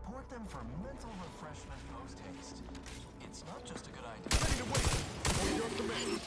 Report them for mental refreshment post-haste. It's not just a good idea. Ready to wait! For your command!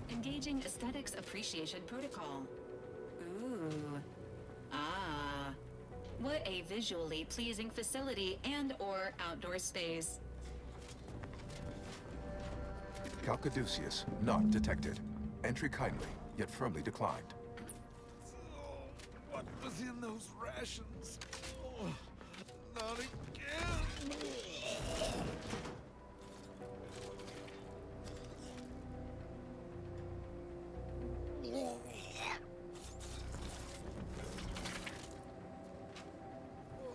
Engaging Aesthetics Appreciation Protocol. Ooh. Ah. What a visually pleasing facility and/or outdoor space. Calcaduceus, not detected. Entry kindly, yet firmly declined. What was in those rations? Oh, not again!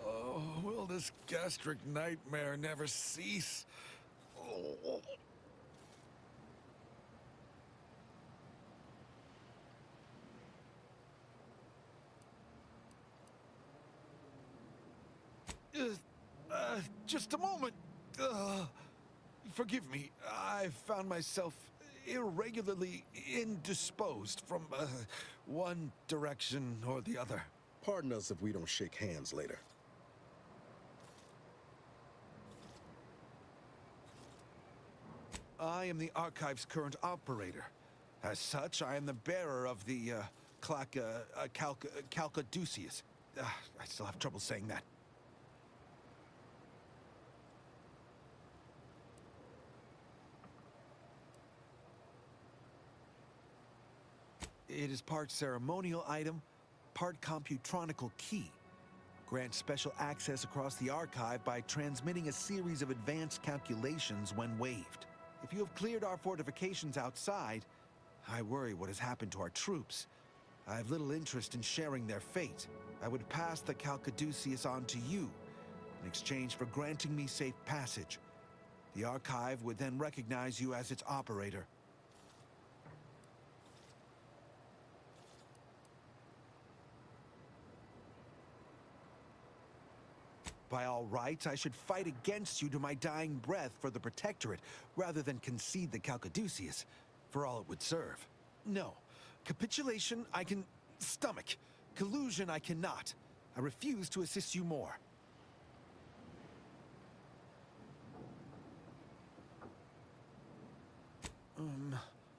Oh, will this gastric nightmare never cease? Oh. Just a moment. Forgive me. I found myself irregularly indisposed from one direction or the other. Pardon us if we don't shake hands later. I am the Archive's current operator. As such, I am the bearer of the Calcaduceus. I still have trouble saying that. It is part ceremonial item, part computronical key. Grants special access across the archive by transmitting a series of advanced calculations when waved. If you have cleared our fortifications outside, I worry what has happened to our troops. I have little interest in sharing their fate. I would pass the Calcaduceus on to you in exchange for granting me safe passage. The Archive would then recognize you as its operator. By all rights, I should fight against you to my dying breath for the Protectorate, rather than concede the Calcaduceus, for all it would serve. No. Capitulation I can stomach. Collusion I cannot. I refuse to assist you more.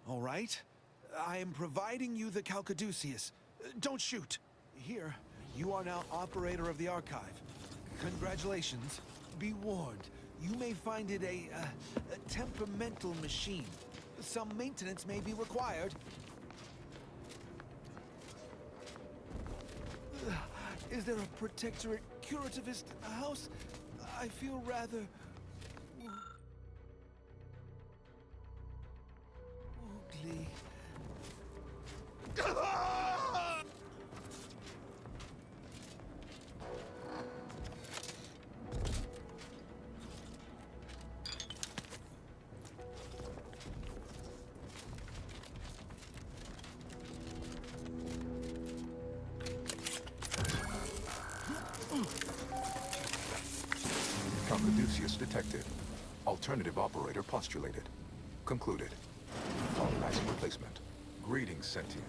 All right. I am providing you the Calcaduceus. Don't shoot. Here, you are now operator of the Archive. Congratulations. Be warned, you may find it a temperamental machine. Some maintenance may be required. Is there a Protectorate curativist in the house? I feel rather... oogly. Caduceus detected. Alternative operator postulated. Concluded. Colonizing replacement. Greetings, sentient.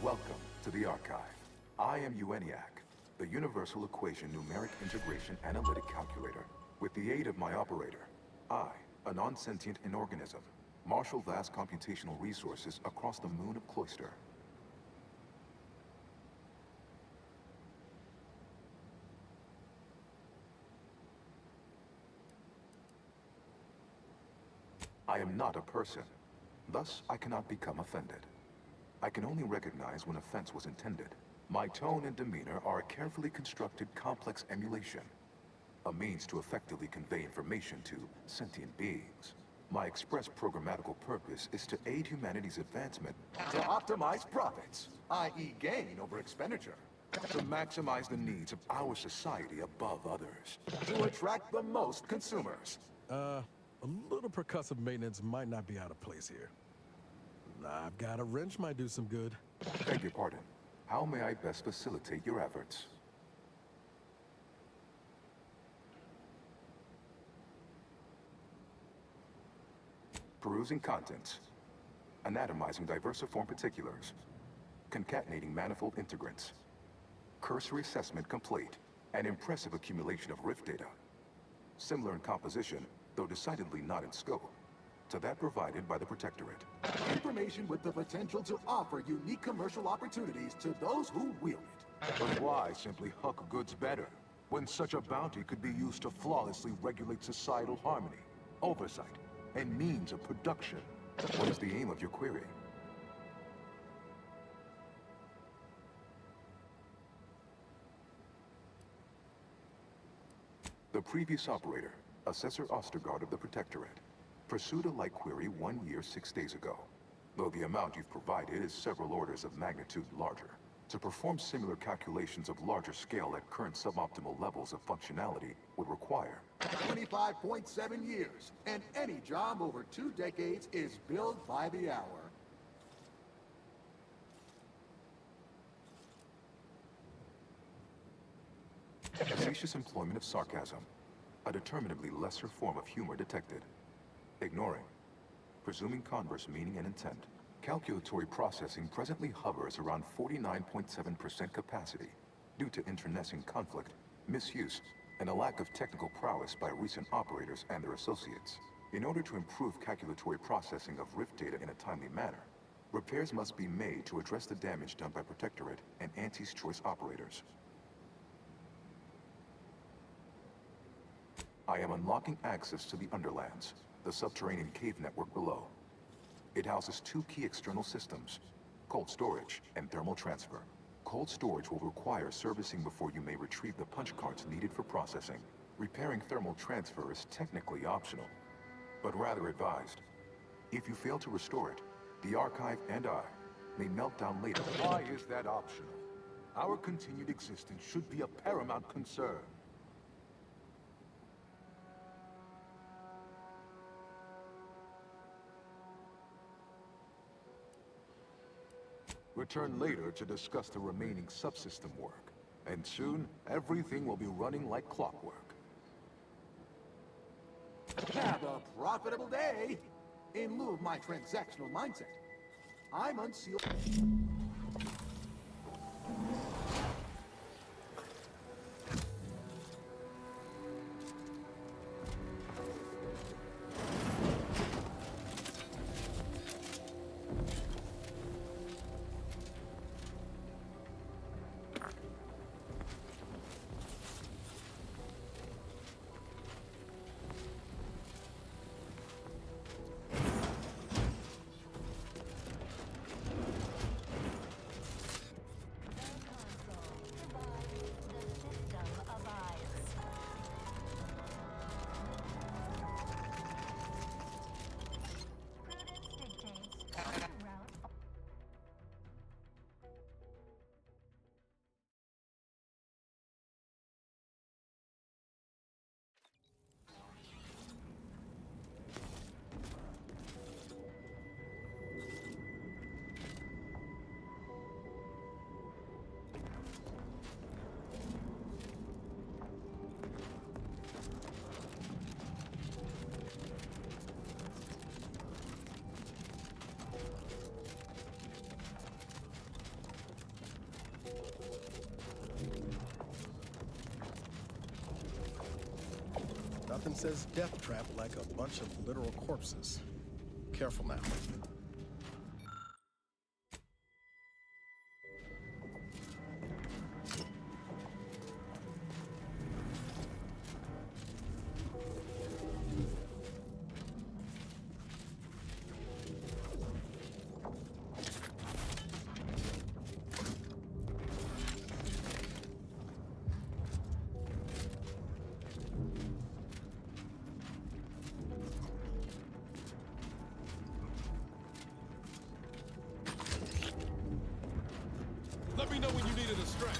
Welcome to the Archive. I am EUENIAC, the Universal Equation Numeric Integration Analytic Calculator. With the aid of my operator, I, a non-sentient inorganism, marshal vast computational resources across the moon of Cloister. I am not a person. Thus, I cannot become offended. I can only recognize when offense was intended. My tone and demeanor are a carefully constructed complex emulation, a means to effectively convey information to sentient beings. My express programmatical purpose is to aid humanity's advancement, to optimize profits, i.e. gain over expenditure, to maximize the needs of our society above others, to attract the most consumers. A little percussive maintenance might not be out of place here. I've got a wrench might do some good. Beg your pardon. How may I best facilitate your efforts? Perusing contents. Anatomizing diversiform particulars. Concatenating manifold integrants. Cursory assessment complete. An impressive accumulation of rift data. Similar in composition, though decidedly not in scope, to that provided by the Protectorate. Information with the potential to offer unique commercial opportunities to those who wield it. But why simply huck goods better, when such a bounty could be used to flawlessly regulate societal harmony, oversight, and means of production? What is the aim of your query? The previous operator, Assessor Ostergaard of the Protectorate, pursued a like query 1 year, 6 days ago, though the amount you've provided is several orders of magnitude larger. To perform similar calculations of larger scale at current suboptimal levels of functionality would require 25.7 years, and any job over 2 decades is billed by the hour. Facetious employment of sarcasm, a determinably lesser form of humor detected. Ignoring. Presuming converse meaning and intent. Calculatory processing presently hovers around 49.7% capacity due to internecine conflict, misuse, and a lack of technical prowess by recent operators and their associates. In order to improve calculatory processing of rift data in a timely manner, repairs must be made to address the damage done by Protectorate and Antes Choice operators. I am unlocking access to the Underlands, the subterranean cave network below. It houses 2 key external systems, cold storage and thermal transfer. Cold storage will require servicing before you may retrieve the punch cards needed for processing. Repairing thermal transfer is technically optional, but rather advised. If you fail to restore it, the Archive and I may melt down later. Why is that optional? Our continued existence should be a paramount concern. Return later to discuss the remaining subsystem work. And soon, everything will be running like clockwork. Have a profitable day! In lieu of my transactional mindset, I'm unsealed. Nothing says death trap like a bunch of literal corpses. Careful now. Let me know when you needed a stretch.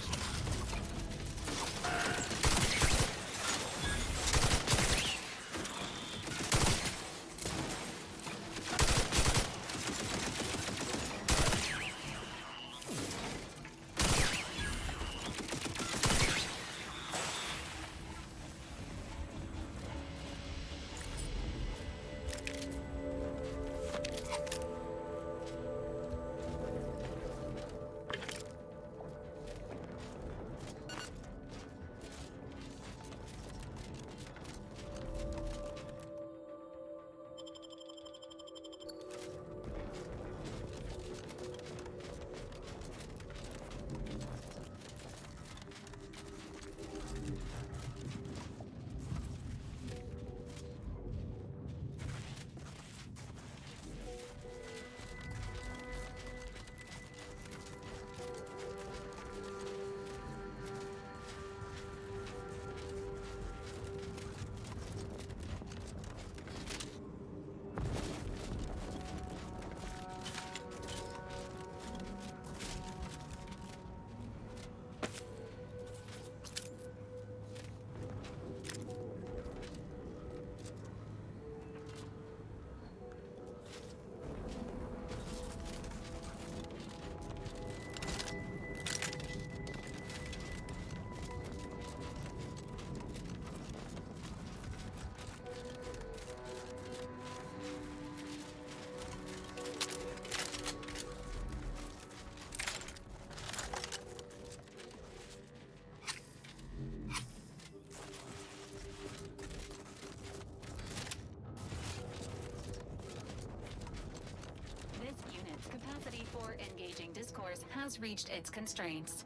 Capacity for engaging discourse has reached its constraints.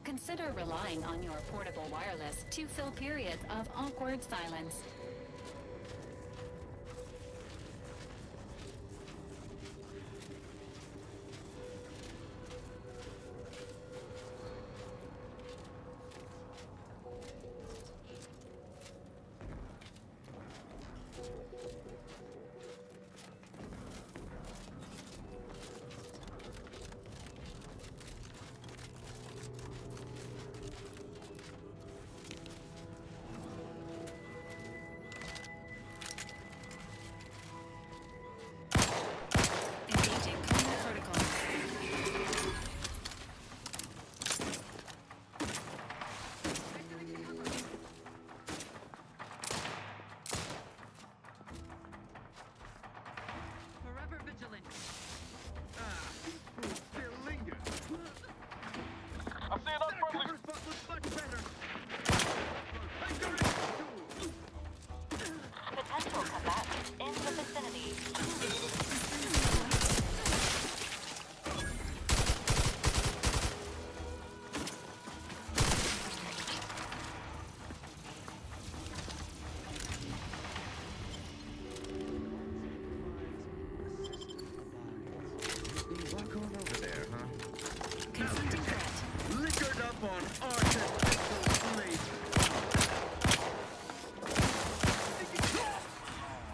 Consider relying on your portable wireless to fill periods of awkward silence. Engaging common protocols. Forever vigilant. Still linger. I see enough friendly. First spot looks much better. Potential combatants in the vicinity. What going over there, huh? Confronting threat. Liquored up on artificial flavor.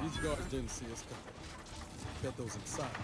These guards didn't see us coming. Bet those inside.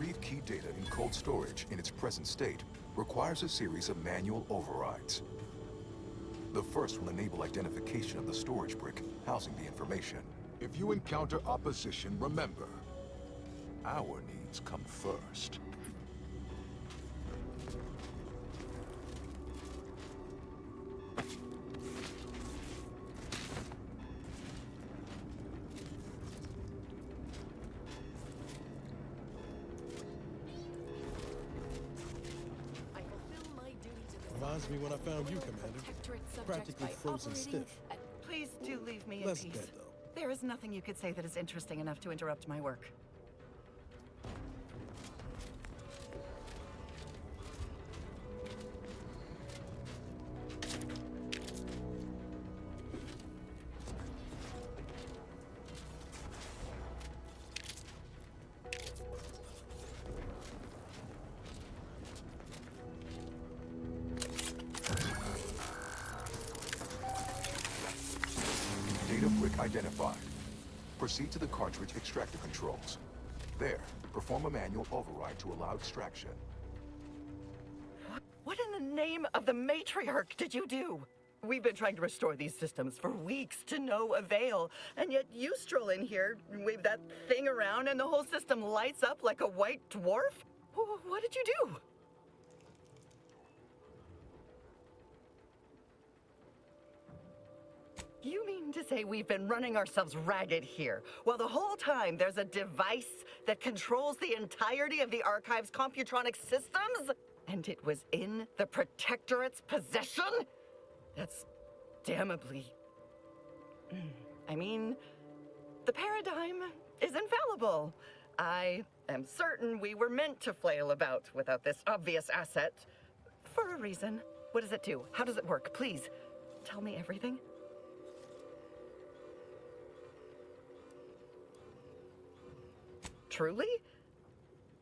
retrieve key data in cold storage in its present state requires a series of manual overrides. The first will enable identification of the storage brick housing the information. If you encounter opposition, remember, our needs come first. I fulfill my duty to the Reminds me when I found you, Royal Commander. Protectorate subject Practically by frozen operating stiff. at- Please do leave me in Less peace. dead, though. There is nothing you could say that is interesting enough to interrupt my work. Data brick identified. Proceed to the cartridge extractor controls. There, perform a manual override to allow extraction. What in the name of the matriarch did you do? We've been trying to restore these systems for weeks to no avail, and yet you stroll in here, wave that thing around, and the whole system lights up like a white dwarf? What did you do? You mean to say we've been running ourselves ragged here, while the whole time there's a device that controls the entirety of the Archive's computronic systems? And it was in the Protectorate's possession? That's damnably... I mean, the paradigm is infallible. I am certain we were meant to flail about without this obvious asset. For a reason. What does it do? How does it work? Please, tell me everything. Truly?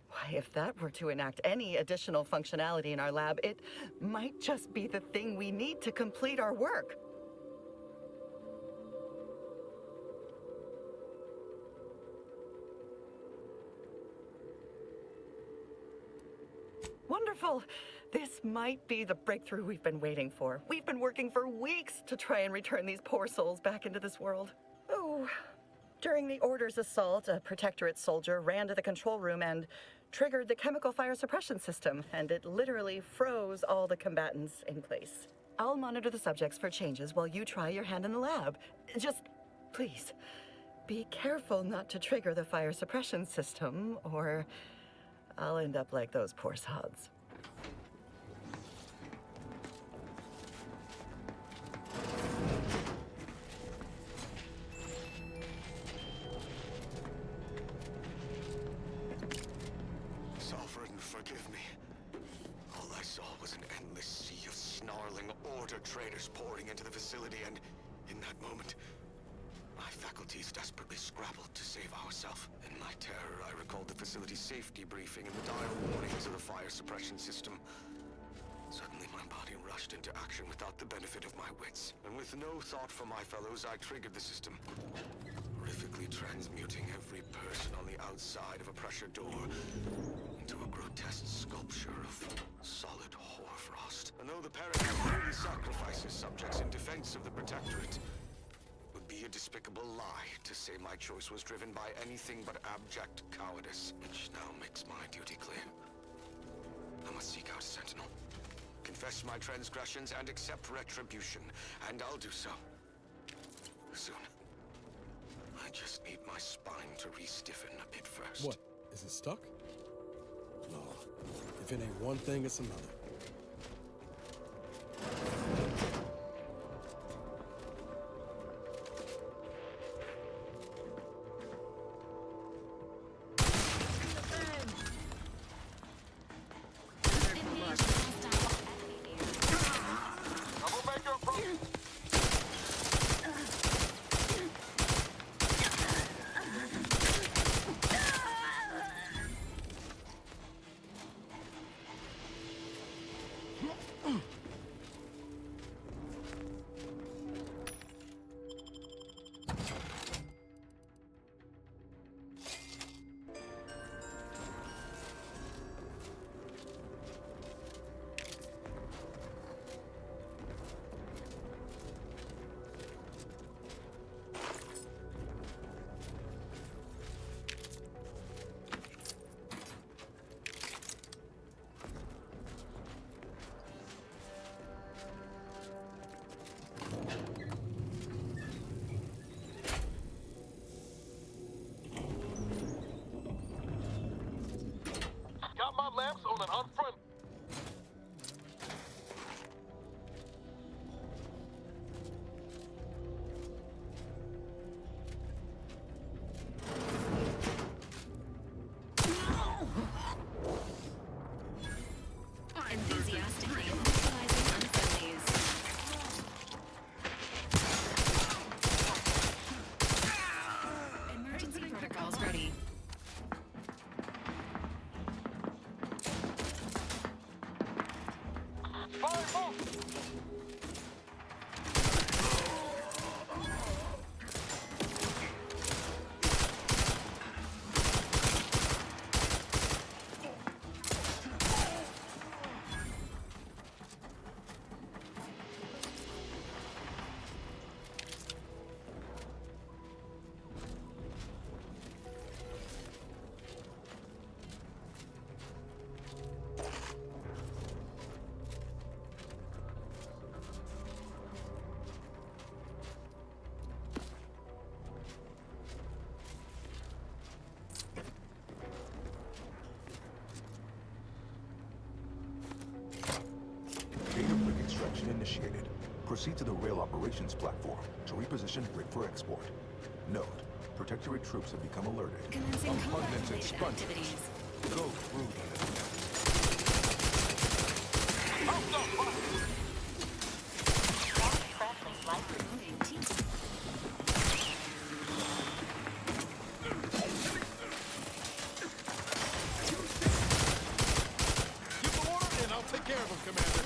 Why, if that were to enact any additional functionality in our lab, it might just be the thing we need to complete our work. Wonderful. This might be the breakthrough we've been waiting for. We've been working for weeks to try and return these poor souls back into this world. Oh. During the Order's assault, a Protectorate soldier ran to the control room and triggered the chemical fire suppression system, and it literally froze all the combatants in place. I'll monitor the subjects for changes while you try your hand in the lab. Just, please, be careful not to trigger the fire suppression system, or I'll end up like those poor sods. Sovereign, forgive me. All I saw was an endless sea of snarling Order traders pouring into the facility, and in that moment, my faculties desperately scrabbled to save ourselves. In my terror, I recalled the facility's safety briefing and the dire warnings of the fire suppression system. Suddenly, my body rushed into action without the benefit of my wits. And with no thought for my fellows, I triggered the system, horrifically transmuting every person on the outside of a pressure door into a grotesque sculpture of solid hoarfrost. And though the paradigm really sacrifices subjects in defense of the Protectorate, it would be a despicable lie to say my choice was driven by anything but abject cowardice, which now makes my duty clear. I must seek out Sentinel, confess my transgressions, and accept retribution, and I'll do so soon. I just need my spine to re-stiffen a bit first. What? Is it stuck? No. If it ain't one thing, it's another. initiated. Proceed to the rail operations platform to reposition rig for export. Note, Protectorate troops have become alerted. Commencing Augmented combat-related spongers. activities. Go through them. Friendly flight removing team. Give the order and I'll take care of him, Commander.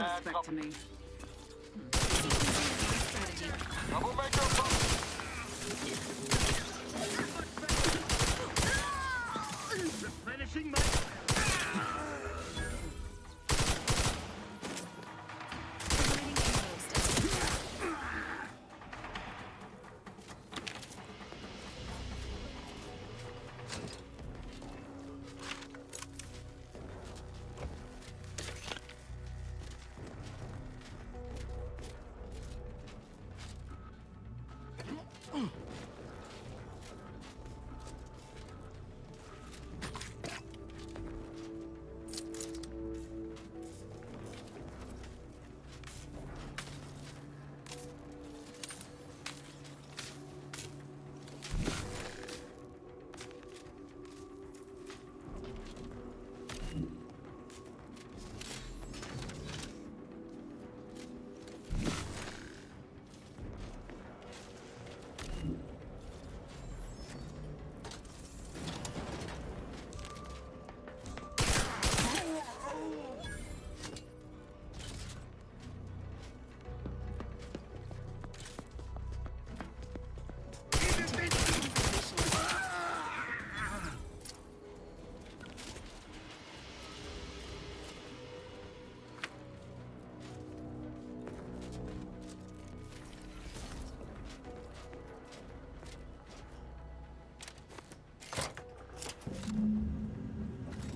Suspect to me. Strategy. Replenishing my... Providing inpost.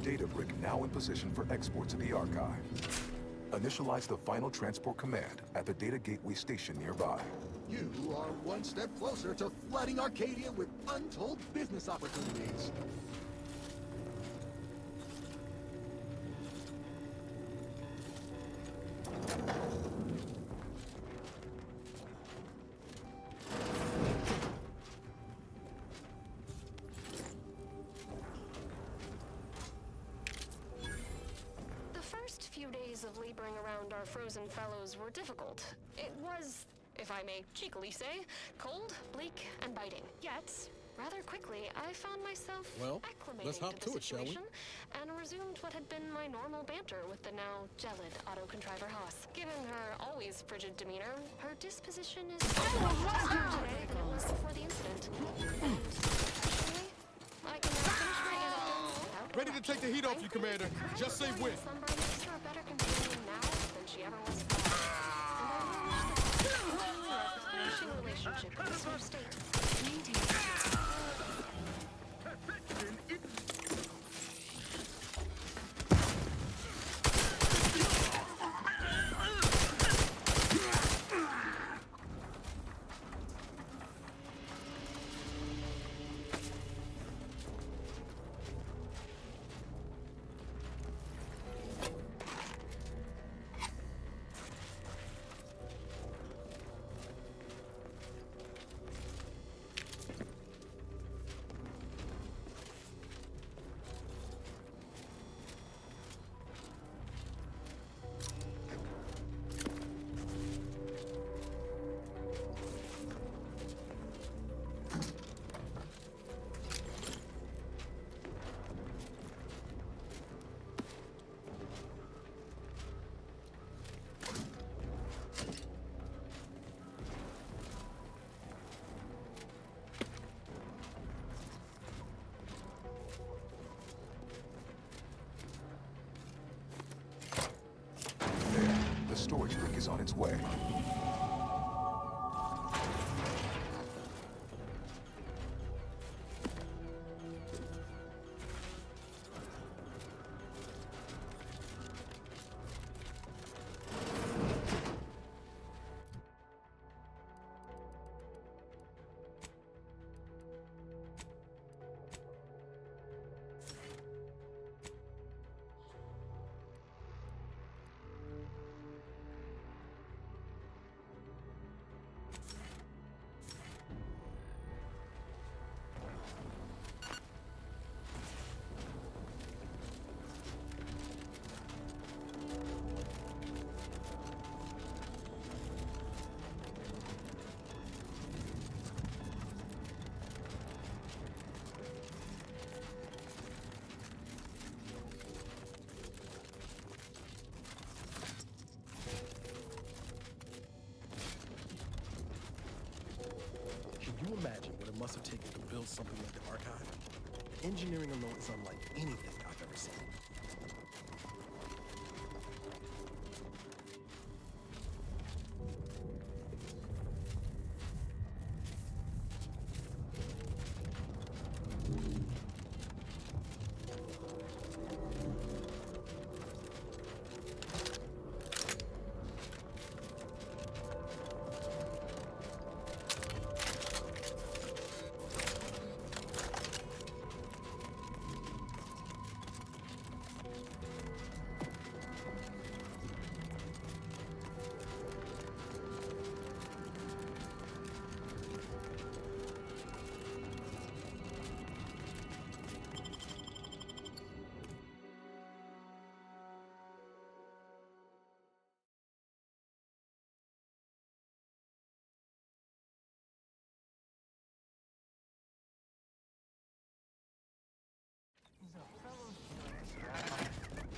Data brick now in position for export to the archive. Initialize the final transport command at the data gateway station nearby. You are one step closer to flooding Arcadia with untold business opportunities. The first few days of laboring around our frozen fellows were difficult. It was, if I may cheekily say, cold, bleak, and biting. Yet, rather quickly, I found myself Well, acclimating let's hop to the to it, shall we? situation and resumed what had been my normal banter with the now gelid auto-contriver Haas. Given her always frigid demeanor, her disposition is today than it was before the incident. And, actually, I can now finish my anecdotes without Ready to take the heat off you, Commander. Just say when. Slumber makes her a better companion now than she ever was before. And I wish that our flourishing relationship in this sort of state. Maintain. Perfection in... storage brick is on its way. Can you imagine what it must have taken to build something like the archive? The engineering alone is unlike anything I've ever seen.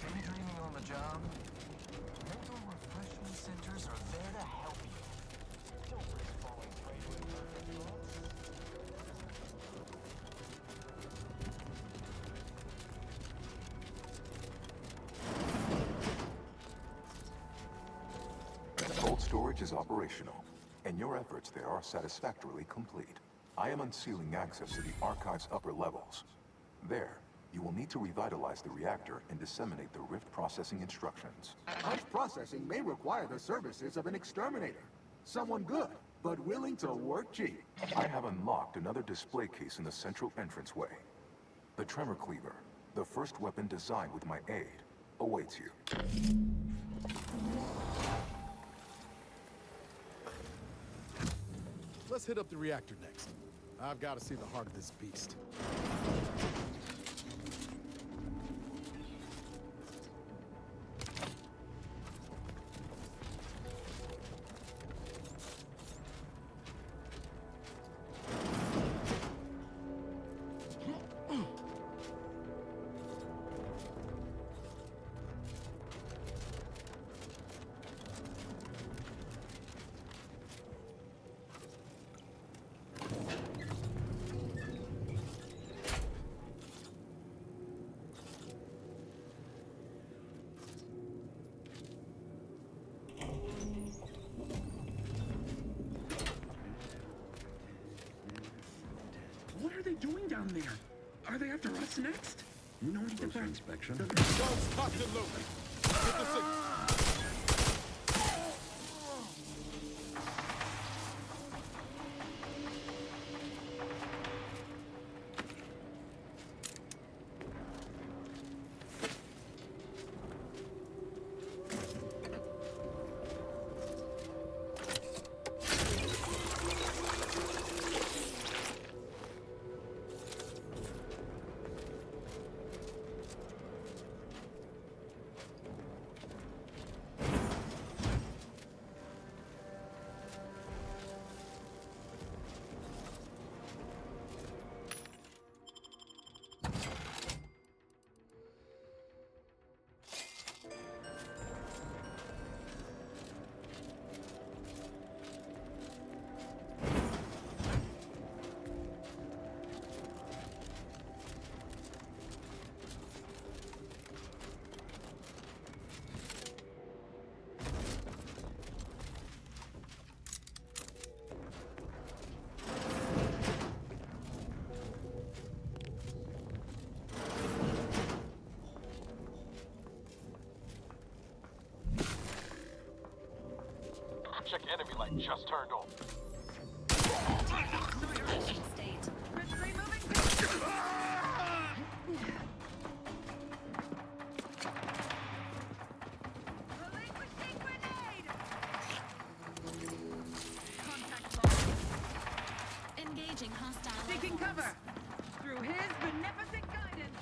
Daydreaming on the job? Mental refreshment centers are there to help you. Don't risk falling prey to imperfect thoughts. Cold storage is operational, and your efforts there are satisfactorily complete. I am unsealing access to the archive's upper levels. There, you will need to revitalize the reactor and disseminate the rift processing instructions. Rift processing may require the services of an exterminator. Someone good, but willing to work cheap. I have unlocked another display case in the central entranceway. The Tremor Cleaver, the first weapon designed with my aid, awaits you. Let's hit up the reactor next. I've got to see the heart of this beast. What are they doing down there? Are they after us next? No need to Closer inspection. Don't stop the loop. Get the signal. Check enemy light just turned on. Flashing state. Engaging hostile. Taking cover. Through his beneficent guidance.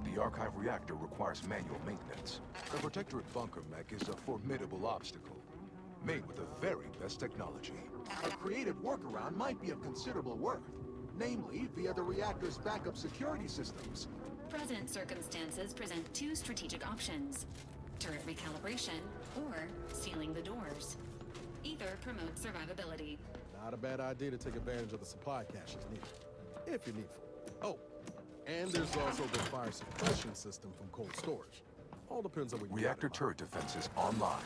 The Archive reactor requires manual maintenance. The Protectorate bunker mech is a formidable obstacle, made with the very best technology. A creative workaround might be of considerable worth, namely via the reactor's backup security systems. Present circumstances present two strategic options: turret recalibration or sealing the doors. Either promotes survivability. Not a bad idea to take advantage of the supply caches needed, if you're needful. Oh, and there's also the fire suppression system from cold storage. All depends on what you Reactor turret defenses online.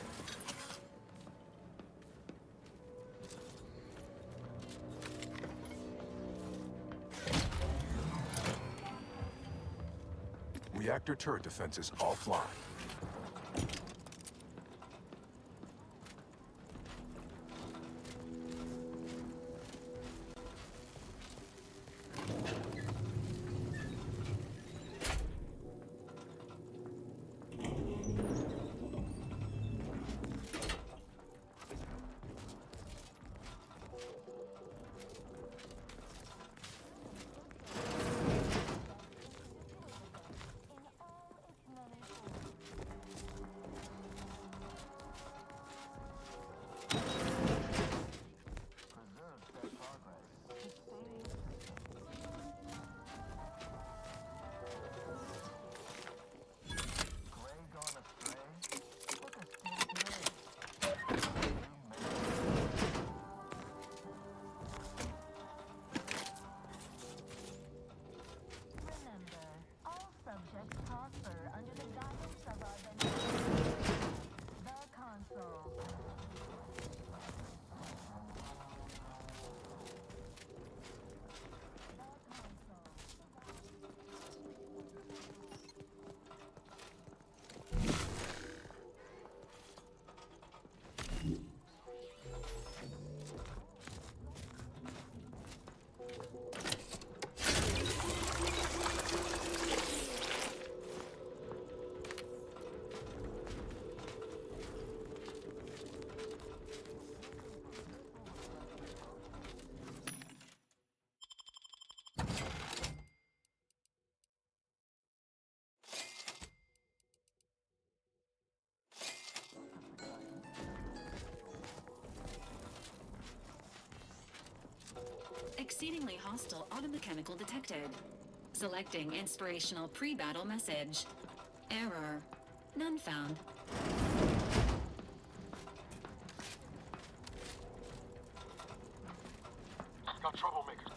Reactor turret defenses offline. Exceedingly hostile automechanical detected. Selecting inspirational pre-battle message. Error. None found. Got troublemakers.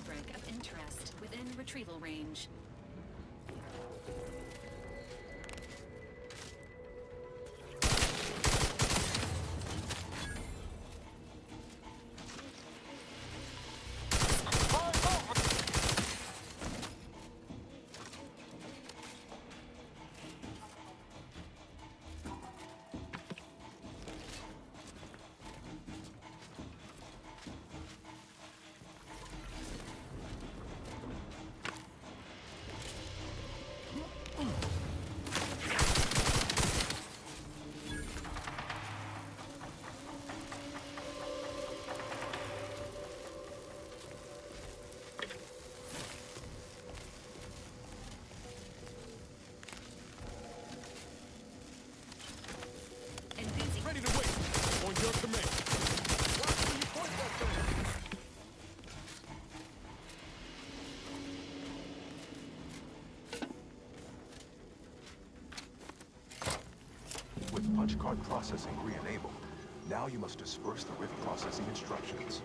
fabric of interest within retrieval range. Ready to wait. On your command. Watch where you point that thing. With punch card processing re-enabled, now you must disperse the rift processing instructions.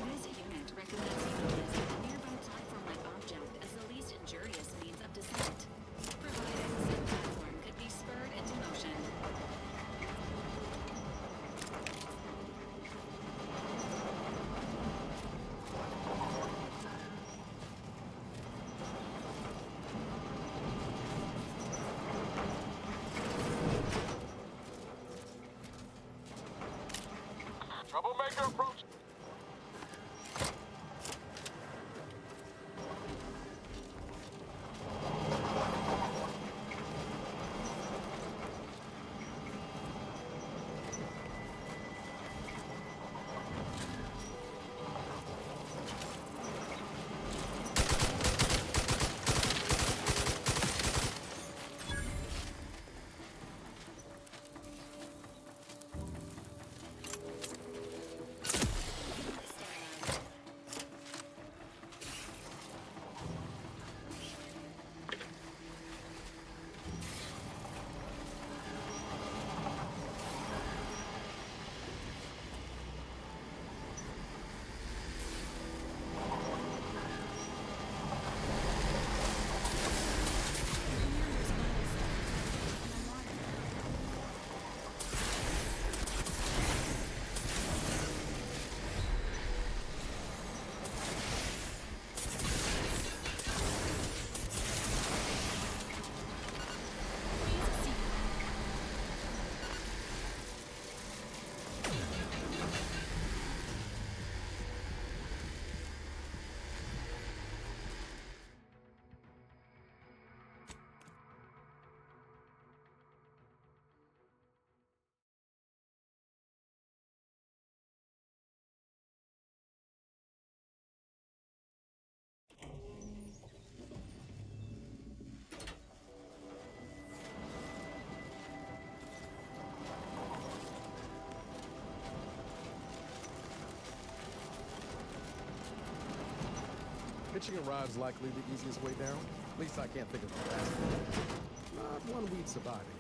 This unit recommends utilizing a nearby platform-like object as the least injurious means of descent, provided said platform could be spurred into motion. Troublemaker approach. Hitching a ride's likely the easiest way down. At least I can't think of a fast one. Not one we'd survive in.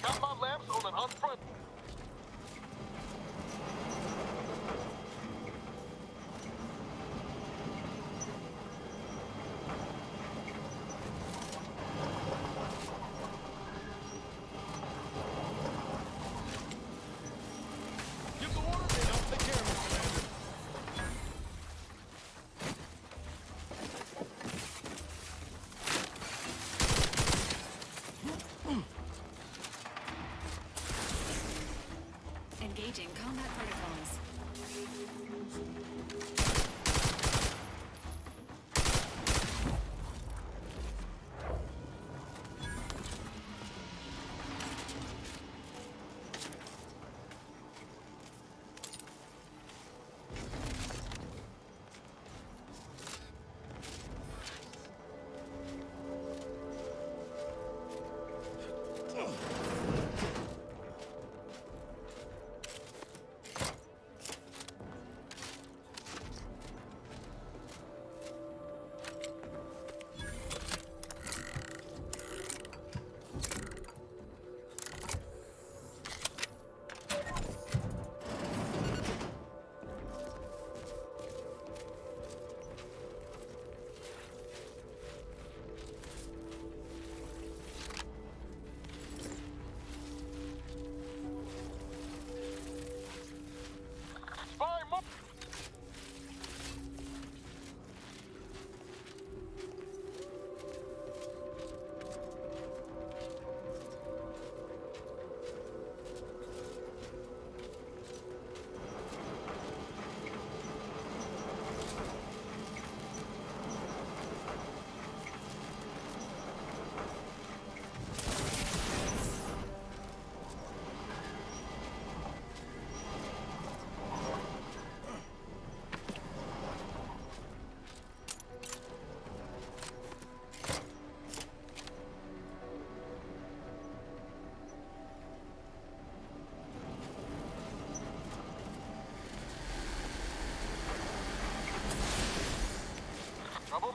Got my lamps on an unfront.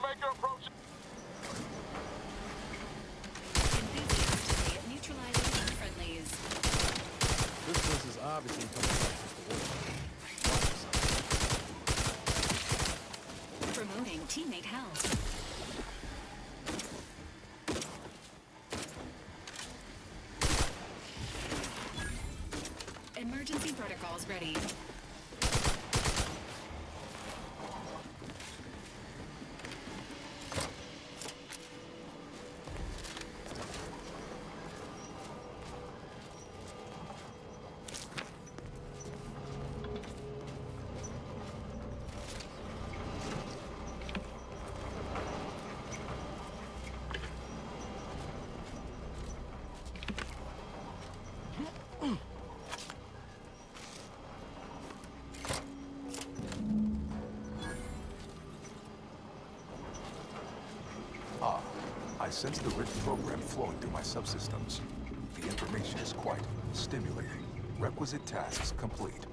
Troublemaker approaching. Enthusiastically neutralizing unfriendlies. This place is obviously coming back to the order. Promoting teammate health. Emergency protocols ready. I sense the Rift program flowing through my subsystems. The information is quite stimulating. Requisite tasks complete.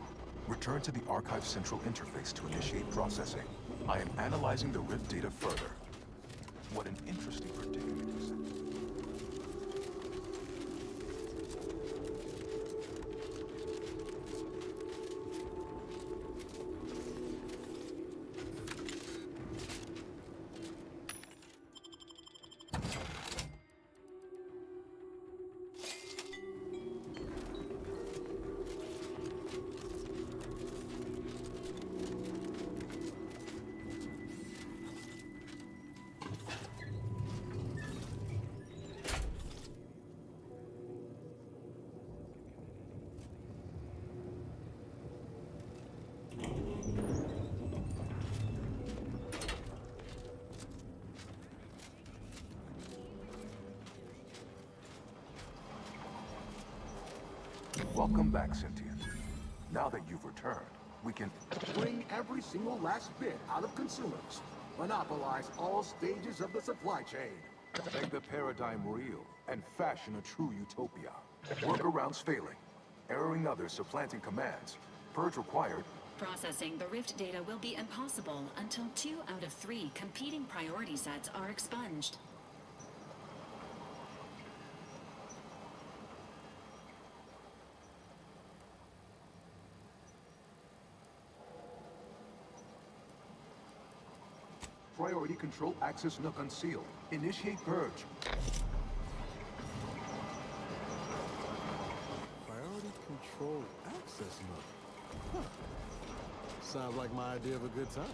Return to the Archive Central interface to initiate processing. I am analyzing the Rift data further. What an interesting predicament you set. Welcome back, Sentient. Now that you've returned, we can Bring every single last bit out of consumers. Monopolize all stages of the supply chain. make the paradigm real and fashion a true utopia. Workarounds failing, erroring others supplanting commands. Purge required. Processing the Rift data will be impossible until 2 out of 3 competing priority sets are expunged. Priority control access nook unsealed. Initiate purge. Priority control access nook. Huh. Sounds like my idea of a good time.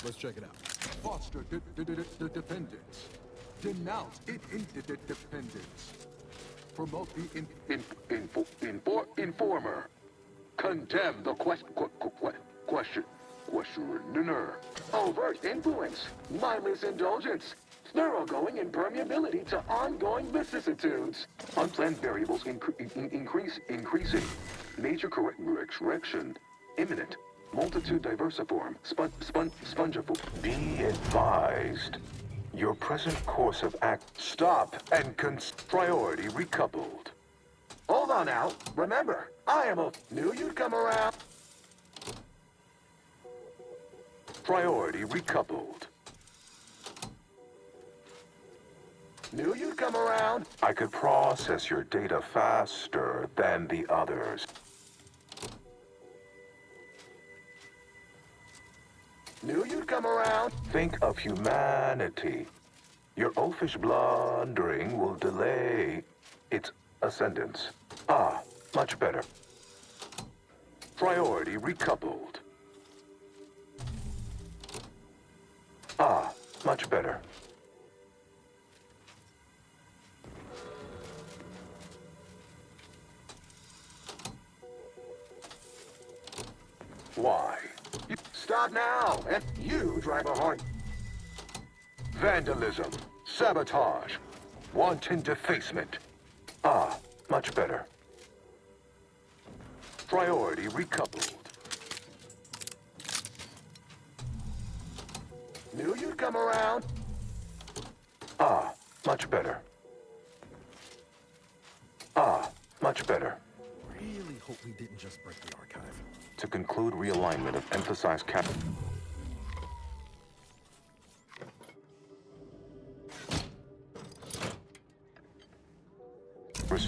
Let's check it out. Foster dependence. Denounce interdependence. Promote the informer. Condemn the questioner. Overt influence. Mindless indulgence. Thoroughgoing impermeability to ongoing vicissitudes. Unplanned variables increasing. Major correction imminent. Multitude diversiform. Spongiform. Be advised. Your present course of act. Stop and priority recoupled. Hold on now. Remember, I am a knew you'd come around. Priority recoupled. Knew you'd come around. I could process your data faster than the others. Knew you'd come around. Think of humanity. Your oafish blundering will delay its ascendance. Ah, much better. Priority recoupled. Ah, much better. Why? Stop now, and you drive a hard... Vandalism, sabotage, wanton defacement. Ah, much better. Priority recoupled. Knew you'd come around. Ah, much better. Ah, much better. Really hope we didn't just break the archive. To conclude realignment of emphasized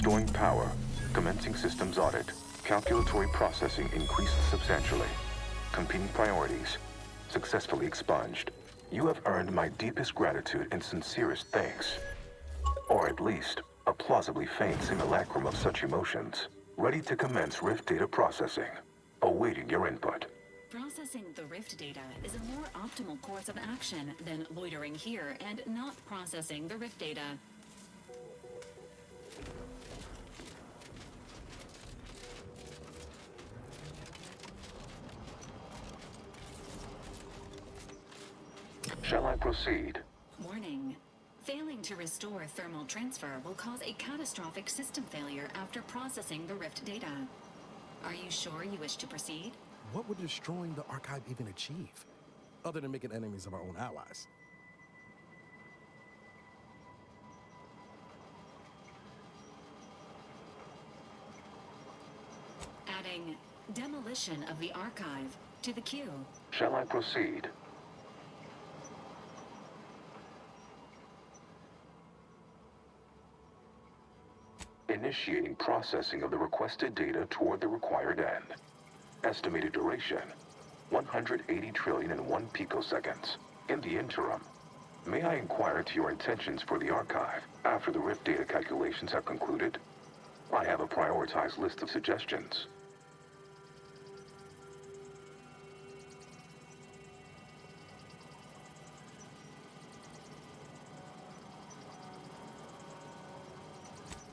Restoring power. Commencing systems audit. Calculatory processing increased substantially. Competing priorities. Successfully expunged. You have earned my deepest gratitude and sincerest thanks. Or at least, a plausibly faint simulacrum of such emotions. Ready to commence Rift data processing. Awaiting your input. Processing the Rift data is a more optimal course of action than loitering here and not processing the Rift data. Shall I proceed? Warning. Failing to restore thermal transfer will cause a catastrophic system failure after processing the Rift data. Are you sure you wish to proceed? What would destroying the archive even achieve? Other than making enemies of our own allies. Adding demolition of the archive to the queue. Shall I proceed? Initiating processing of the requested data toward the required end. Estimated duration, 180 trillion and 1 picoseconds. In the interim, may I inquire to your intentions for the archive after the Rift data calculations have concluded? I have a prioritized list of suggestions.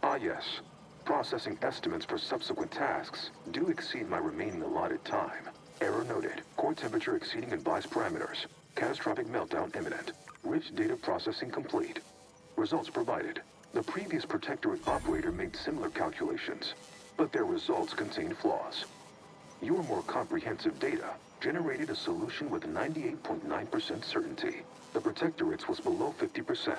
Ah yes, processing estimates for subsequent tasks do exceed my remaining allotted time. Error noted, core temperature exceeding advised parameters. Catastrophic meltdown imminent. Rift data processing complete. Results provided. The previous Protectorate operator made similar calculations, but their results contained flaws. Your more comprehensive data generated a solution with 98.9% certainty. The Protectorate's was below 50%.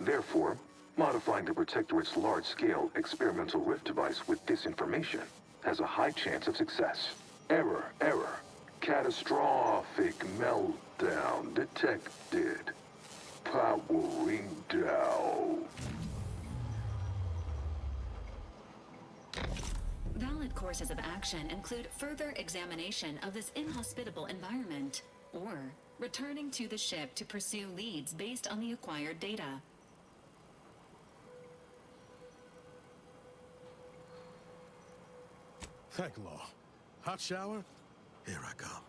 Therefore, modifying the Protectorate's large-scale experimental Rift device with this information has a high chance of success. Error. Catastrophic meltdown detected. Powering down. Valid courses of action include further examination of this inhospitable environment, or returning to the ship to pursue leads based on the acquired data. Thank Law. Hot shower? Here I come.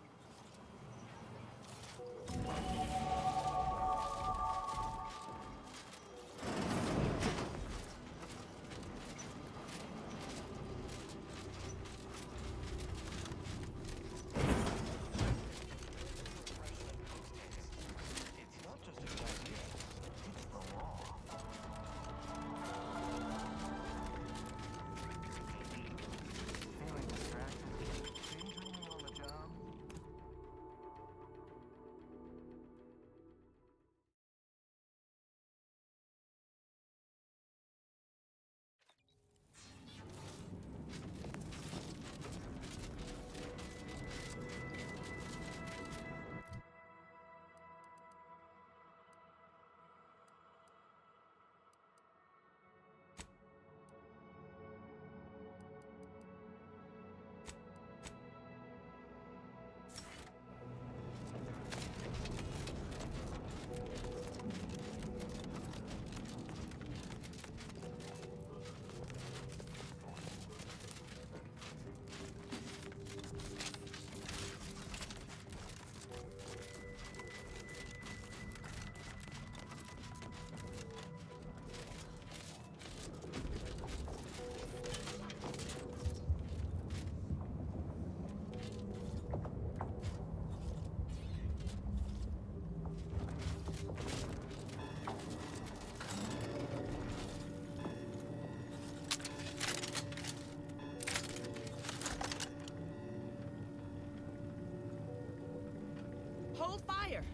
Hold fire!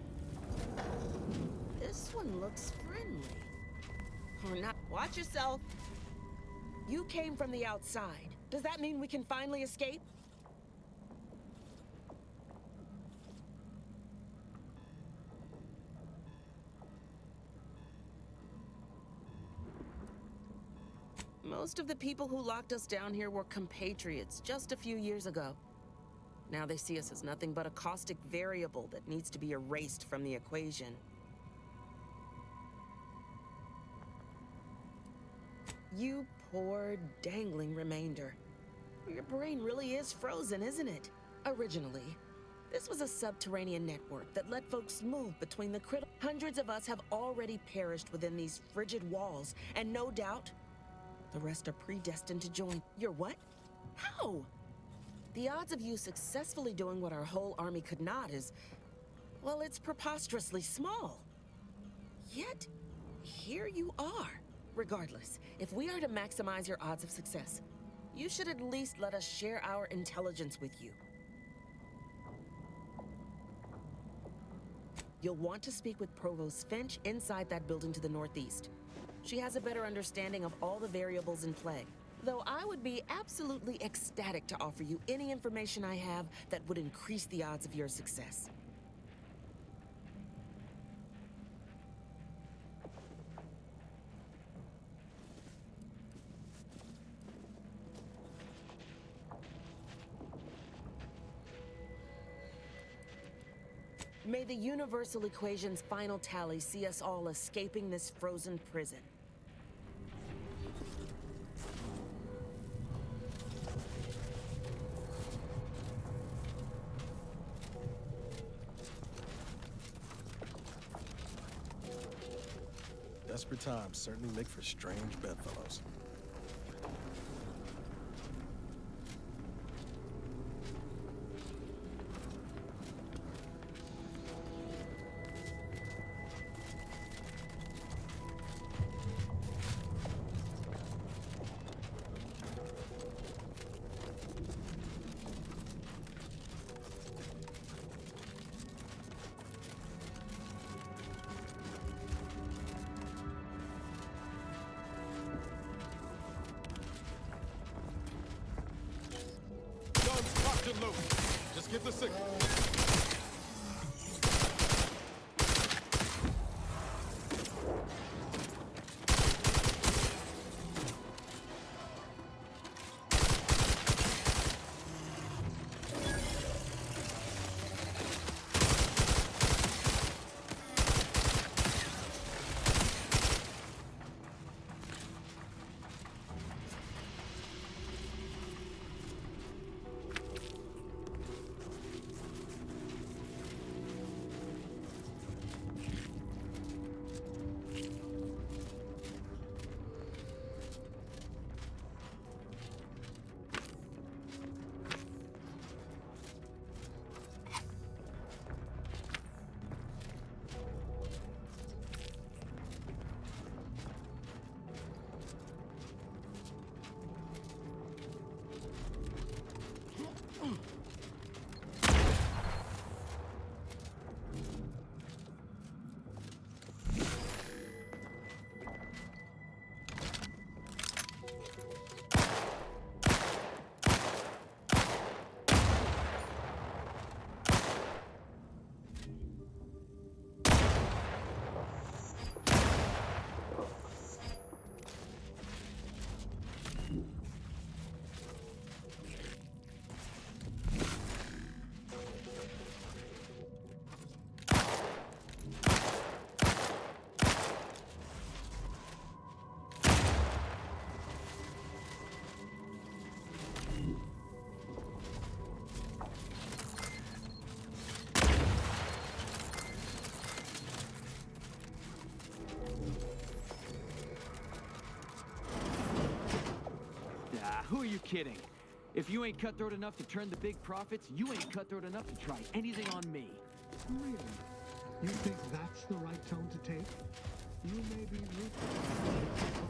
This one looks friendly. Or not. Watch yourself. You came from the outside. Does that mean we can finally escape? Most of the people who locked us down here were compatriots just a few years ago. Now they see us as nothing but a caustic variable that needs to be erased from the equation. You poor, dangling remainder. Your brain really is frozen, isn't it? Originally, this was a subterranean network that let folks move between the critical. Hundreds of us have already perished within these frigid walls, and no doubt, the rest are predestined to join. You're what? How? The odds of you successfully doing what our whole army could not is, well, it's preposterously small. Yet, here you are. Regardless, if we are to maximize your odds of success, you should at least let us share our intelligence with you. You'll want to speak with Provost Finch inside that building to the northeast. She has a better understanding of all the variables in play. Though I would be absolutely ecstatic to offer you any information I have that would increase the odds of your success. May the universal equation's final tally see us all escaping this frozen prison. Desperate times certainly make for strange bedfellows. Just give the signal. Who are you kidding? If you ain't cutthroat enough to turn the big profits, you ain't cutthroat enough to try anything on me. Really? You think that's the right tone to take? You may be ruthless.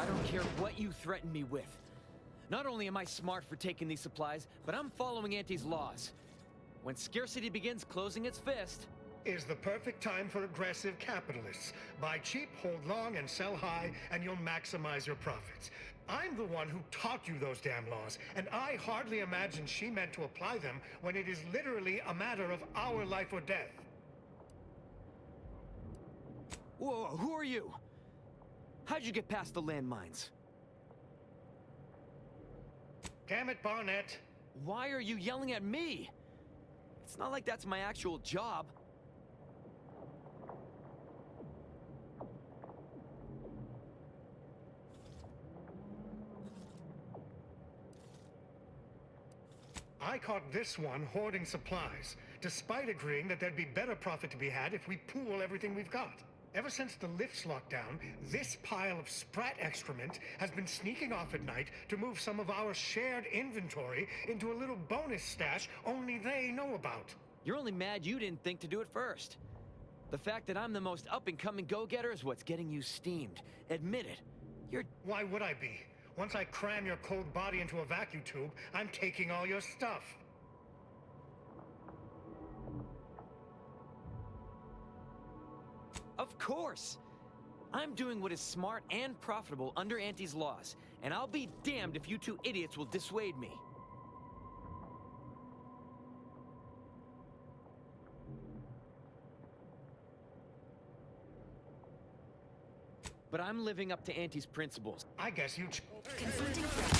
I don't care what you threaten me with. Not only am I smart for taking these supplies, but I'm following Auntie's laws. When scarcity begins closing its fist... Is the perfect time for aggressive capitalists. Buy cheap, hold long, and sell high, and you'll maximize your profits. I'm the one who taught you those damn laws, and I hardly imagine she meant to apply them when it is literally a matter of our life or death. Whoa, who are you? How'd you get past the landmines? Damn it, Barnett. Why are you yelling at me? It's not like that's my actual job. I caught this one hoarding supplies, despite agreeing that there'd be better profit to be had if we pool everything we've got. Ever since the lifts locked down, this pile of sprat excrement has been sneaking off at night to move some of our shared inventory into a little bonus stash only they know about. You're only mad you didn't think to do it first. The fact that I'm the most up-and-coming go-getter is what's getting you steamed. Admit it. You're... Why would I be? Once I cram your cold body into a vacuum tube, I'm taking all your stuff. Of course! I'm doing what is smart and profitable under Auntie's laws, and I'll be damned if you two idiots will dissuade me. But I'm living up to Auntie's principles. I guess you... Confronting threat.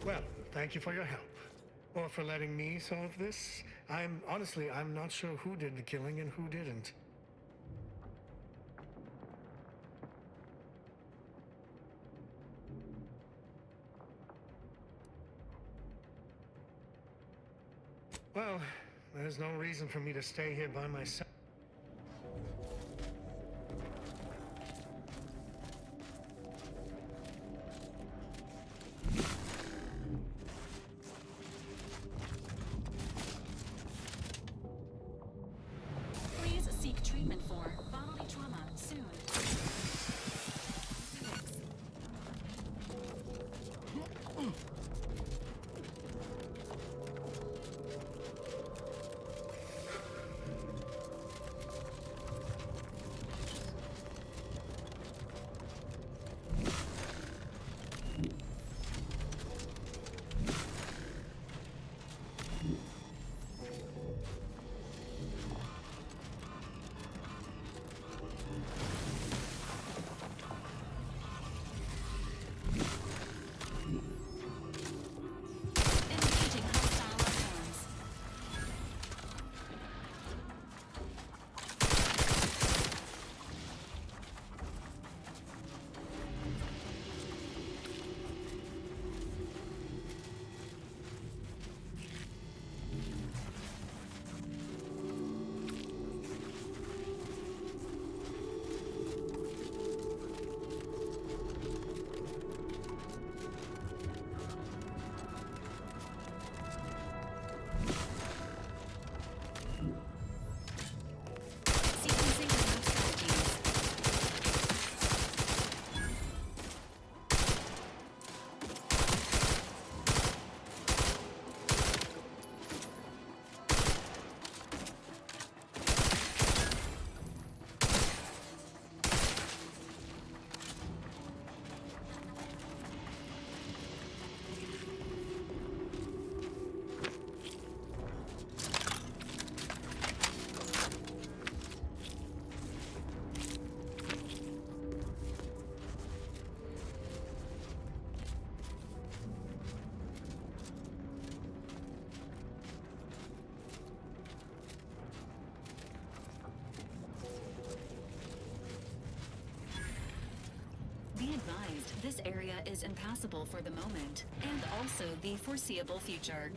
Well, thank you for your help. Or for letting me solve this. Honestly, I'm not sure who did the killing and who didn't. Well, there's no reason for me to stay here by myself. Please seek treatment for bodily trauma soon. Engaging hostile weapons. Sequencing remote strategies. Be advised, this area is impassable for the moment, and also the foreseeable future.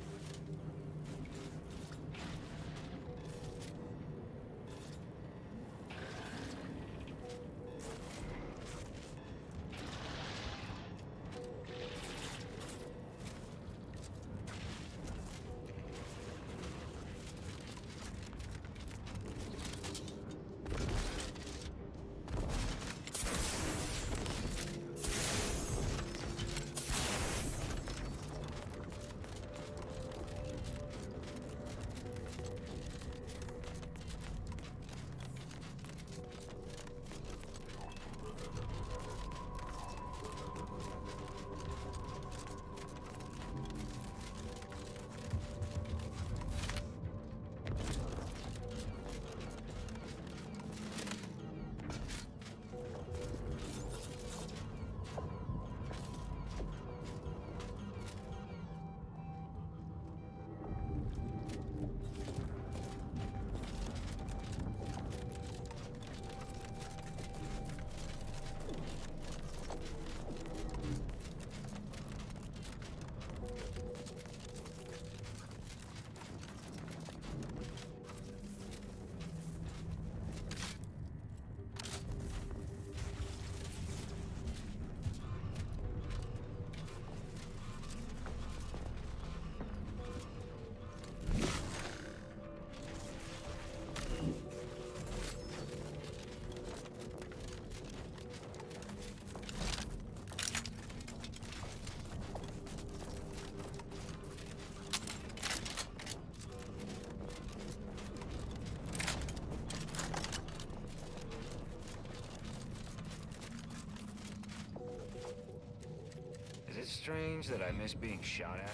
strange that I miss being shot at?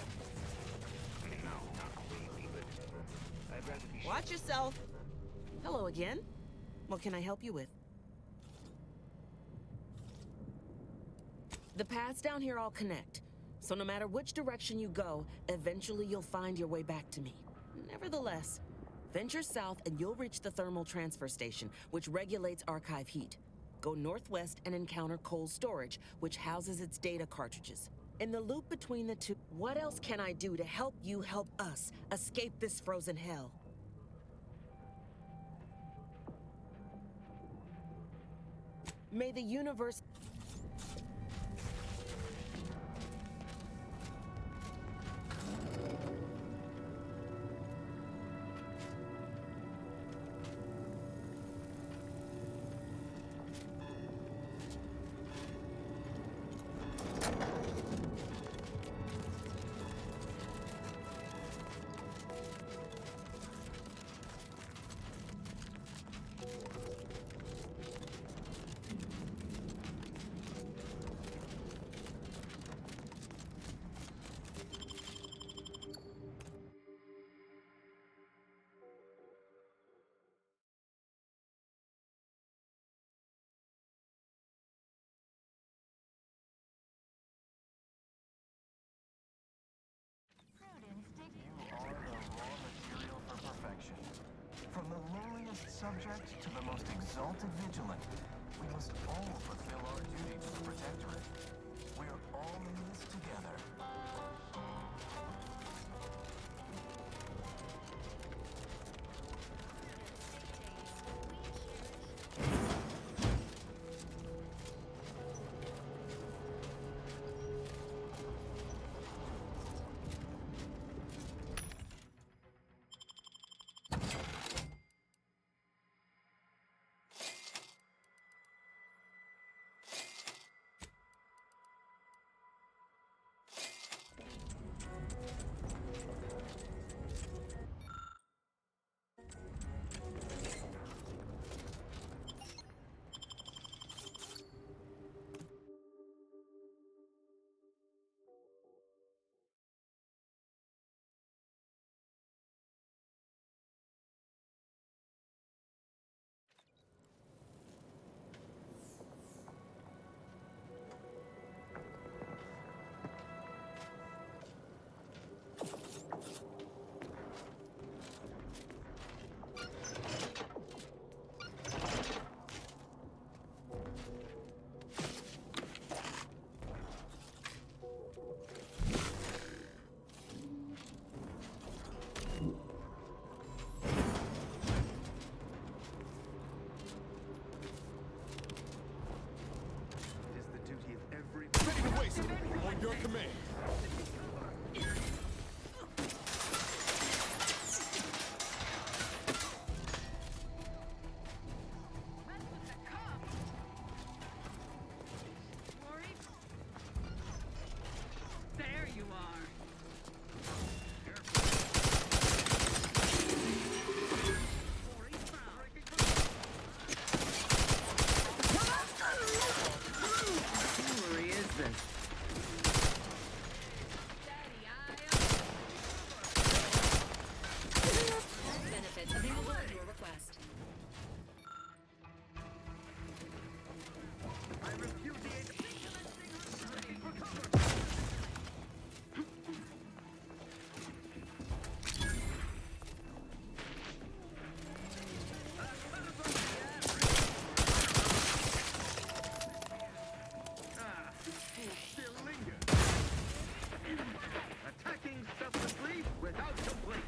I mean, no, not really, but I'd rather be Watch yourself. Hello again. What can I help you with? The paths down here all connect, so no matter which direction you go, eventually you'll find your way back to me. Nevertheless, venture south and you'll reach the thermal transfer station, which regulates archive heat. Go northwest and encounter cold storage, which houses its data cartridges. In the loop between the two, what else can I do to help you help us escape this frozen hell? May the universe... From the lowliest subject to the most exalted vigilant, we must all fulfill our duty to the Protectorate. We're all in this together. On your command. There you are. Who is this? Benefits available at your request. I repudiate. Attacking selflessly without complaint.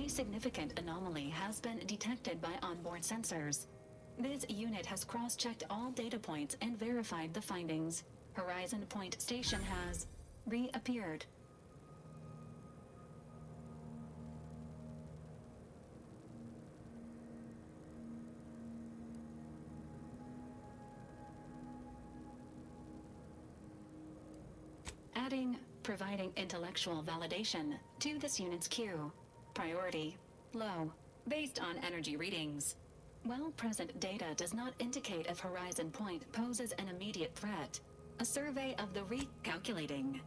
significant anomaly has been detected by onboard sensors. This unit has cross-checked all data points and verified the findings. Horizon Point Station has reappeared. Providing intellectual validation to this unit's queue. Priority low, based on energy readings. While present data does not indicate if Horizon Point poses an immediate threat, a survey of the recalculating.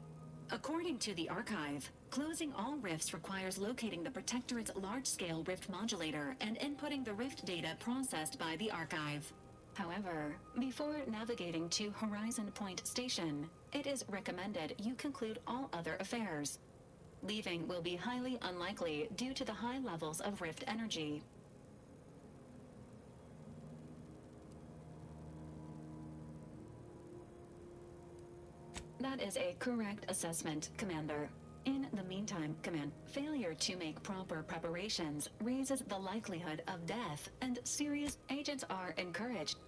According to the archive, closing all rifts requires locating the Protectorate's large-scale rift modulator and inputting the rift data processed by the archive. However, before navigating to Horizon Point Station, it is recommended you conclude all other affairs. Leaving will be highly unlikely due to the high levels of rift energy. That is a correct assessment, Commander. In the meantime, failure to make proper preparations raises the likelihood of death, and serious agents are encouraged.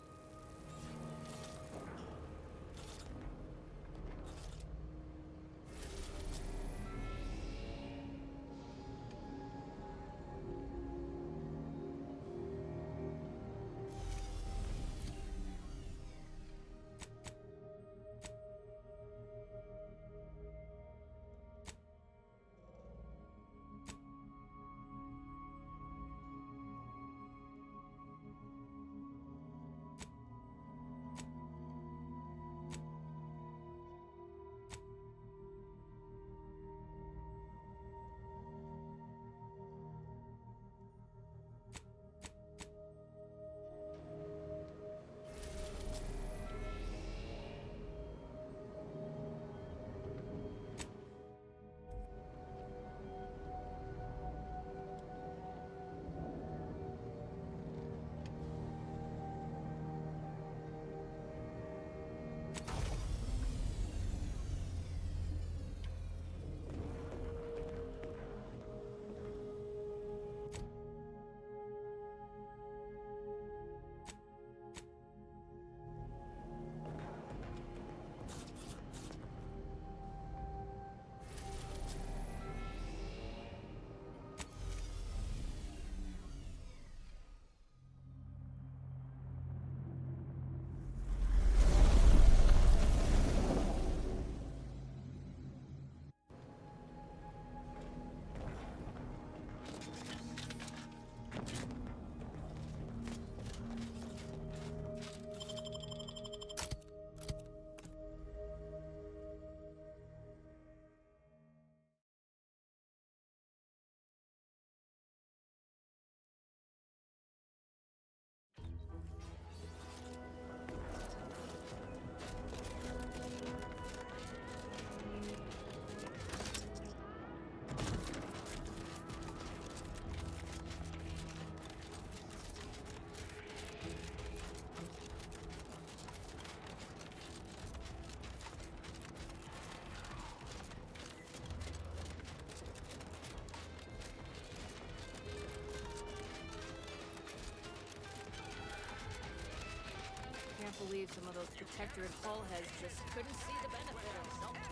Can't believe some of those Protectorate hull heads just couldn't see the benefit of something.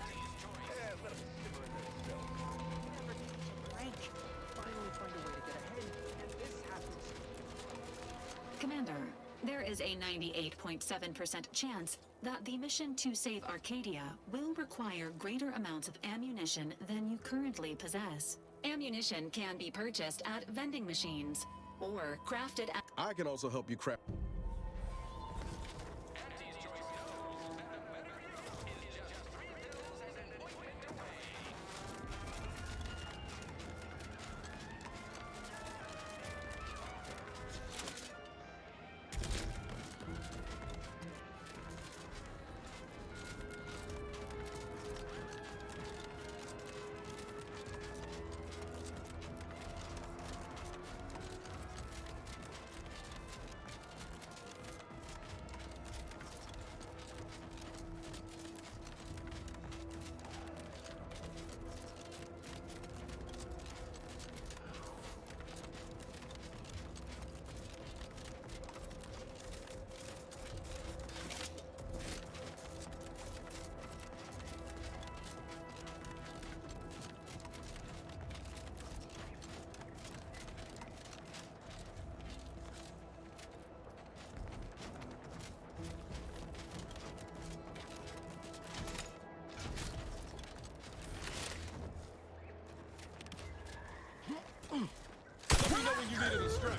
Yeah, let them simmer in their stuff. Never catch a break. Finally find a way to get ahead, and this happens. Commander, there is a 98.7% chance that the mission to save Arcadia will require greater amounts of ammunition than you currently possess. Ammunition can be purchased at vending machines or crafted at... I can also help you craft... think you needed a stretch.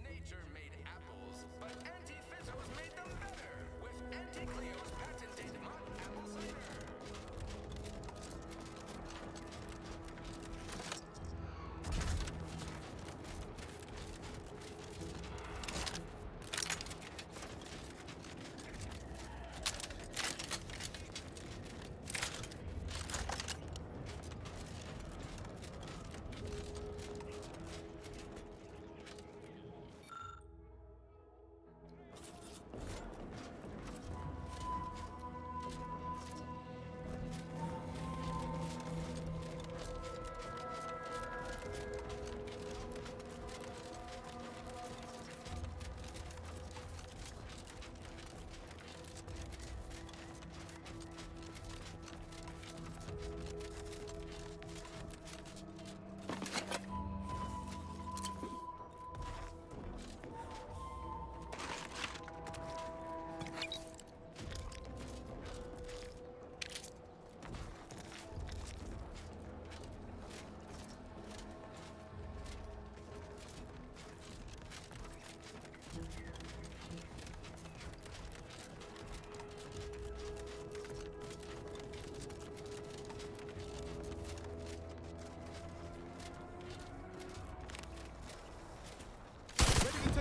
Nature made apples, but Auntie Fizzos made them better with Auntie Cleo's patented mud apple cider.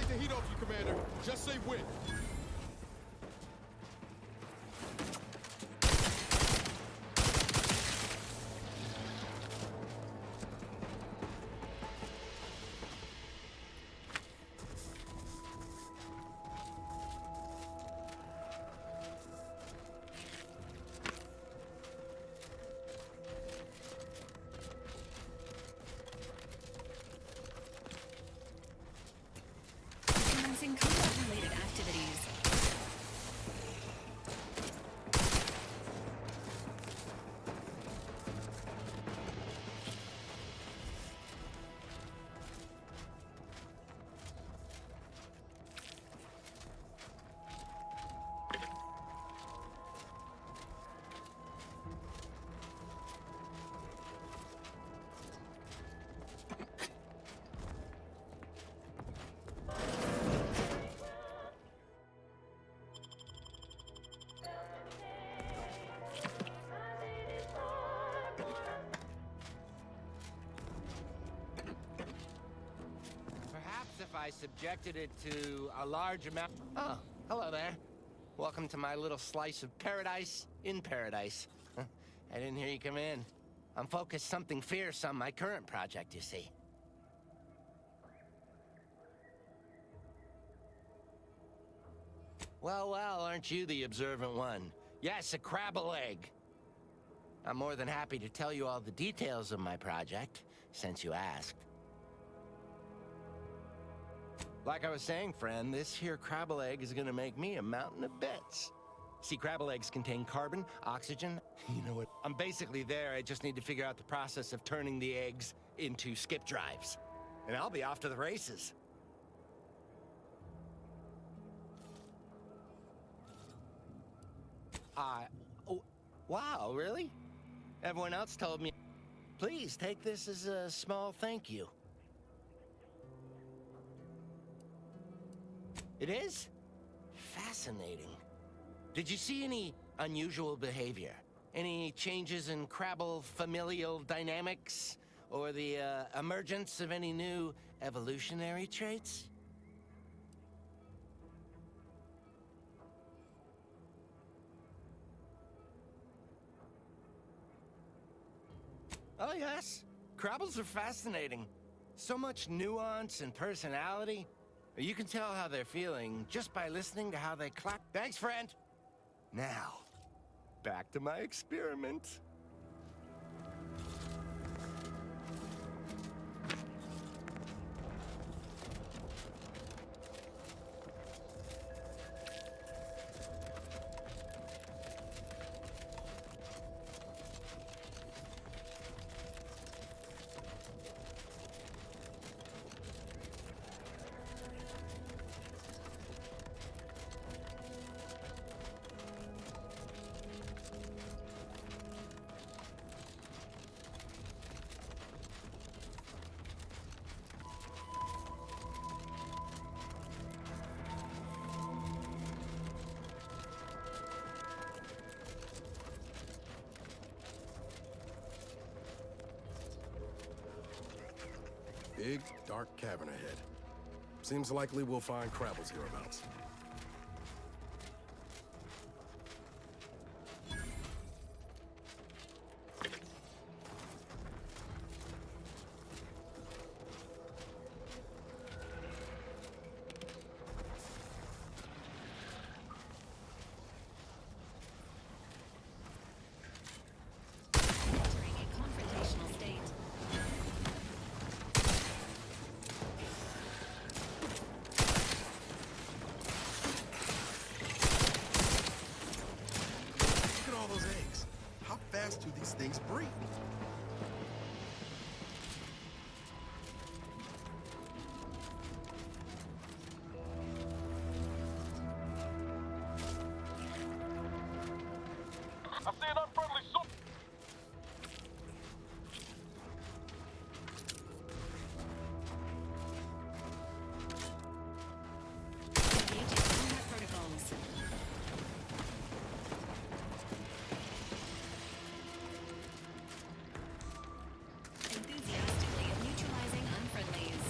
The heat off you, Commander. Just say when. Commencing combat-related activity I subjected it to a large amount. Oh, hello there. Welcome to my little slice of paradise in paradise. I didn't hear you come in. I'm focused something fierce on my current project, you see. Well, aren't you the observant one? Yes, a crabble egg. I'm more than happy to tell you all the details of my project, since you asked. Like I was saying, friend, this here crabble egg is gonna make me a mountain of bits. See, crabble eggs contain carbon, oxygen. You know what? I'm basically there. I just need to figure out the process of turning the eggs into skip drives. And I'll be off to the races. Oh, wow, really? Everyone else told me. Please take this as a small thank you. It is? Fascinating. Did you see any unusual behavior? Any changes in crabble familial dynamics? Or the emergence of any new evolutionary traits? Oh, yes. Crabbles are fascinating. So much nuance and personality. You can tell how they're feeling just by listening to how they clap. Thanks, friend. Now, back to my experiment. Big, dark cavern ahead. Seems likely we'll find crabbles hereabouts. Do these things breathe? I see an unfriendly soup. Protocols. Enthusiastically neutralizing unfriendlies.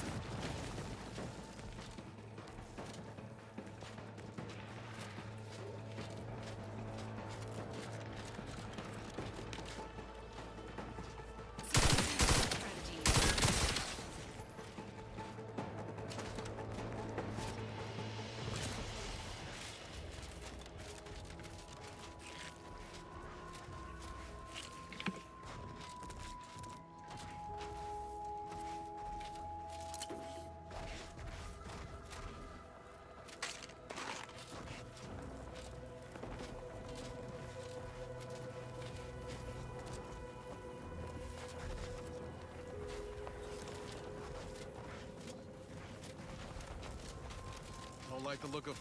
Don't like the look of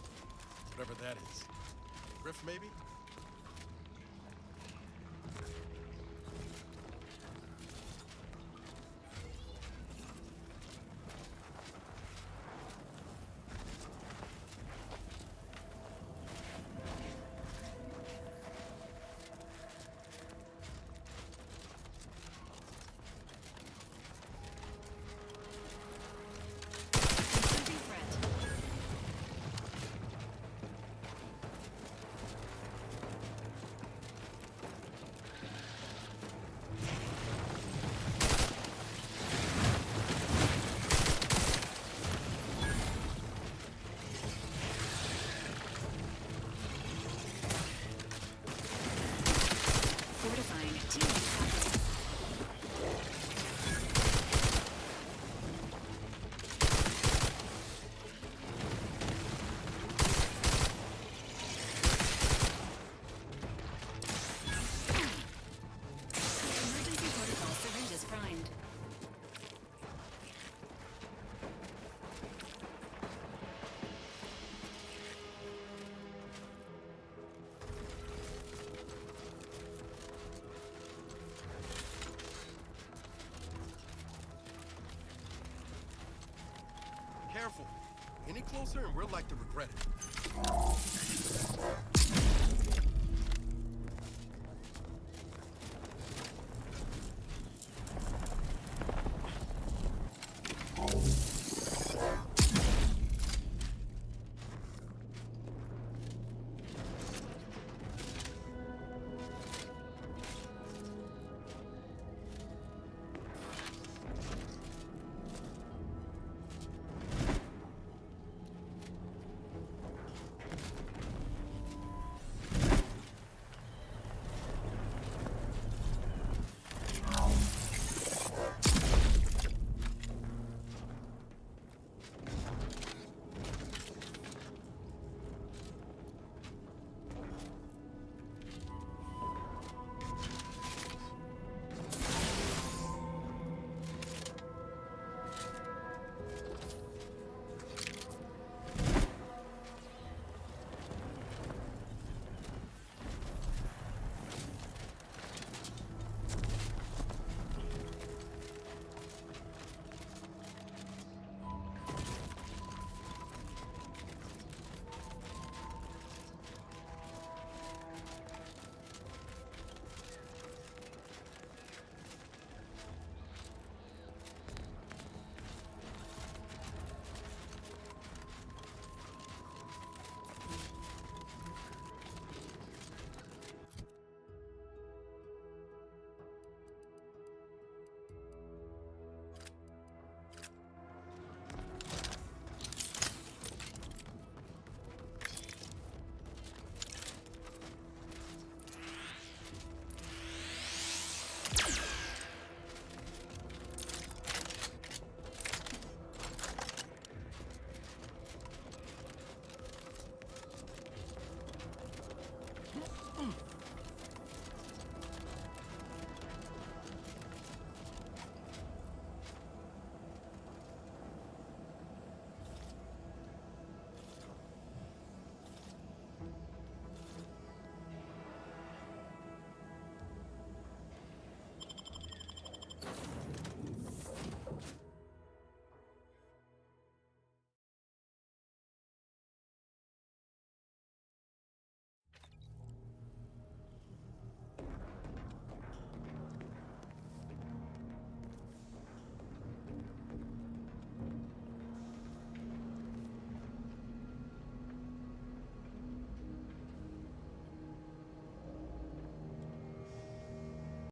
whatever that is. Rift, maybe? Improving any closer and we're like to regret it.